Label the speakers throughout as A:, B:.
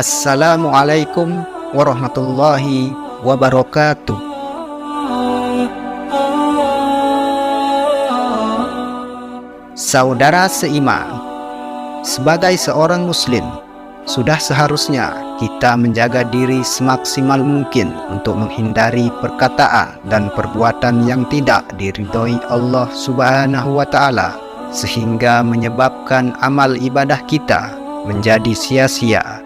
A: Assalamualaikum warahmatullahi wabarakatuh. Saudara seiman, sebagai seorang muslim, sudah seharusnya kita menjaga diri semaksimal mungkin untuk menghindari perkataan dan perbuatan yang tidak diridhoi Allah Subhanahu wa Ta'ala, sehingga menyebabkan amal ibadah kita menjadi sia-sia.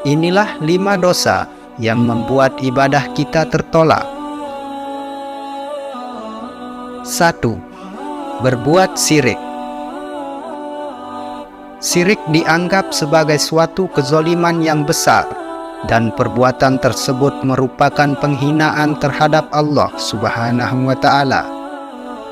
A: Inilah 5 dosa yang membuat ibadah kita tertolak. 1. Berbuat syirik. Syirik dianggap sebagai suatu kezaliman yang besar, dan perbuatan tersebut merupakan penghinaan terhadap Allah Subhanahu wa Ta'ala.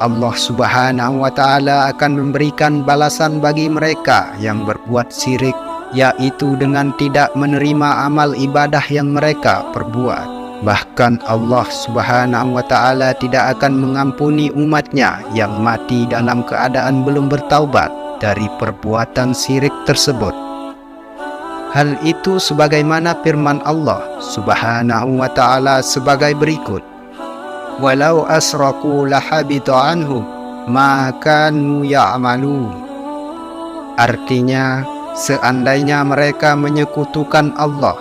A: Allah Subhanahu wa Ta'ala akan memberikan balasan bagi mereka yang berbuat syirik, yaitu dengan tidak menerima amal ibadah yang mereka perbuat. Bahkan Allah Subhanahu wa Ta'ala tidak akan mengampuni umatnya yang mati dalam keadaan belum bertaubat dari perbuatan syirik tersebut. Hal itu sebagaimana firman Allah Subhanahu wa Ta'ala sebagai berikut: "Walau asraku lahabita anhum ma kanu ya'malun." Artinya, seandainya mereka menyekutukan Allah,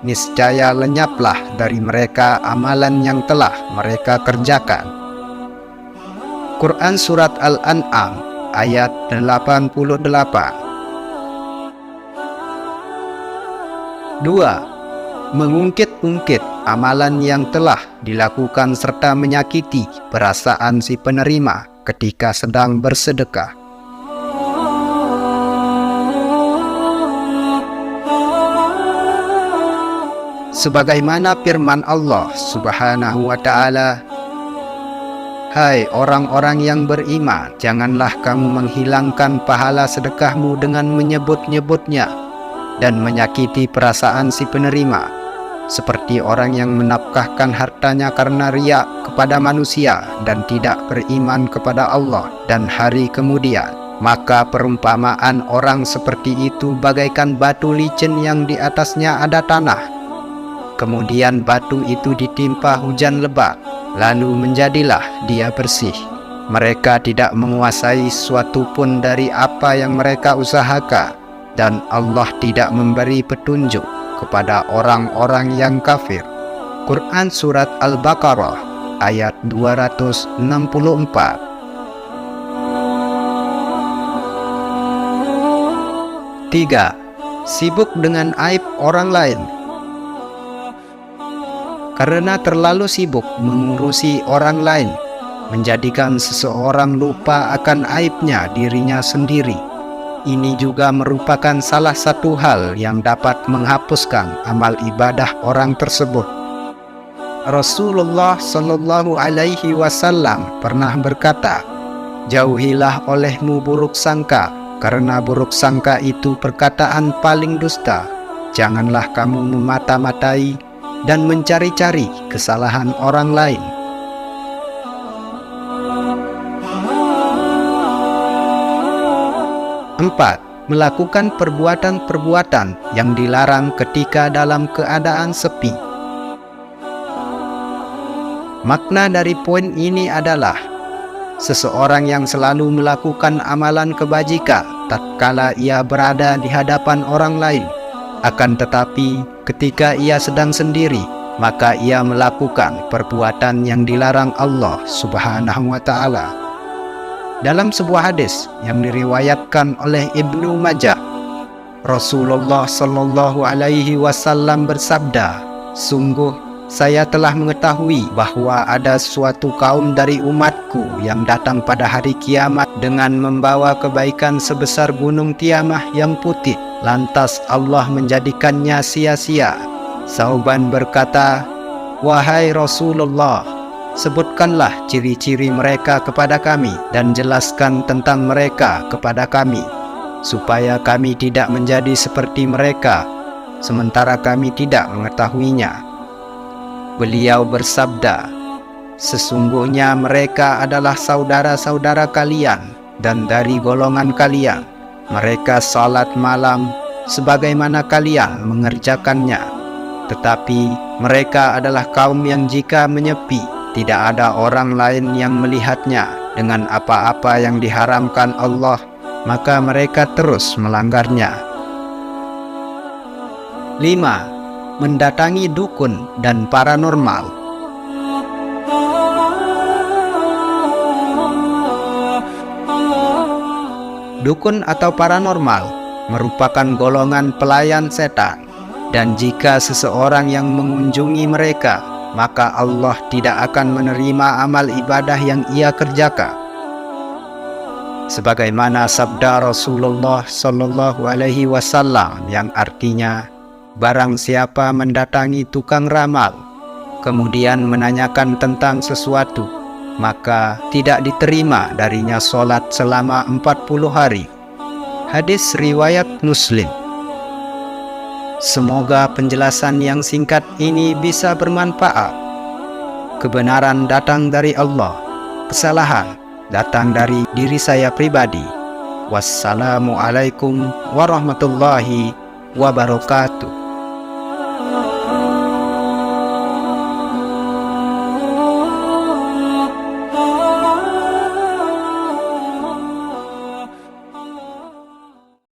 A: niscaya lenyaplah dari mereka amalan yang telah mereka kerjakan. Quran Surat Al-An'am ayat 88. 2. Mengungkit-ungkit amalan yang telah dilakukan serta menyakiti perasaan si penerima ketika sedang bersedekah. Sebagaimana firman Allah Subhanahu wa Ta'ala, "Hai orang-orang yang beriman, janganlah kamu menghilangkan pahala sedekahmu dengan menyebut-nyebutnya dan menyakiti perasaan si penerima, seperti orang yang menafkahkan hartanya karena riya kepada manusia dan tidak beriman kepada Allah dan hari kemudian. Maka perumpamaan orang seperti itu bagaikan batu licin yang di atasnya ada tanah. Kemudian batu itu ditimpa hujan lebat, lalu menjadilah dia bersih. Mereka tidak menguasai sesuatu pun dari apa yang mereka usahakan, dan Allah tidak memberi petunjuk kepada orang-orang yang kafir." Quran Surat Al-Baqarah ayat 264. 3. Sibuk dengan aib orang lain. Karena terlalu sibuk mengurusi orang lain, menjadikan seseorang lupa akan aibnya dirinya sendiri. Ini juga merupakan salah satu hal yang dapat menghapuskan amal ibadah orang tersebut. Rasulullah Shallallahu Alaihi Wasallam pernah berkata, "Jauhilah olehmu buruk sangka, karena buruk sangka itu perkataan paling dusta. Janganlah kamu memata-matai dan mencari-cari kesalahan orang lain." 4. Melakukan perbuatan-perbuatan yang dilarang ketika dalam keadaan sepi. Makna dari poin ini adalah seseorang yang selalu melakukan amalan kebajikan tatkala ia berada di hadapan orang lain, akan tetapi ketika ia sedang sendiri, maka ia melakukan perbuatan yang dilarang Allah Subhanahu wa Ta'ala. Dalam sebuah hadis yang diriwayatkan oleh Ibnu Majah, Rasulullah Shallallahu Alaihi Wasallam bersabda, "Sungguh saya telah mengetahui bahwa ada suatu kaum dari umatku yang datang pada hari kiamat dengan membawa kebaikan sebesar gunung Tiamah yang putih. Lantas Allah menjadikannya sia-sia." Sauban berkata, "Wahai Rasulullah, sebutkanlah ciri-ciri mereka kepada kami dan jelaskan tentang mereka kepada kami, supaya kami tidak menjadi seperti mereka, sementara kami tidak mengetahuinya." Beliau bersabda, "Sesungguhnya mereka adalah saudara-saudara kalian dan dari golongan kalian. Mereka salat malam sebagaimana kalian mengerjakannya. Tetapi mereka adalah kaum yang jika menyepi, tidak ada orang lain yang melihatnya dengan apa-apa yang diharamkan Allah, maka mereka terus melanggarnya. 5. Mendatangi dukun dan paranormal. Dukun atau paranormal merupakan golongan pelayan setan, dan jika seseorang yang mengunjungi mereka, maka Allah tidak akan menerima amal ibadah yang ia kerjakan. Sebagaimana sabda Rasulullah Shallallahu Alaihi Wasallam yang artinya, barang siapa mendatangi tukang ramal, kemudian menanyakan tentang sesuatu, maka tidak diterima darinya sholat selama 40 hari. Hadis riwayat Muslim. Semoga penjelasan yang singkat ini bisa bermanfaat. Kebenaran datang dari Allah, kesalahan datang dari diri saya pribadi. Wassalamualaikum warahmatullahi wabarakatuh.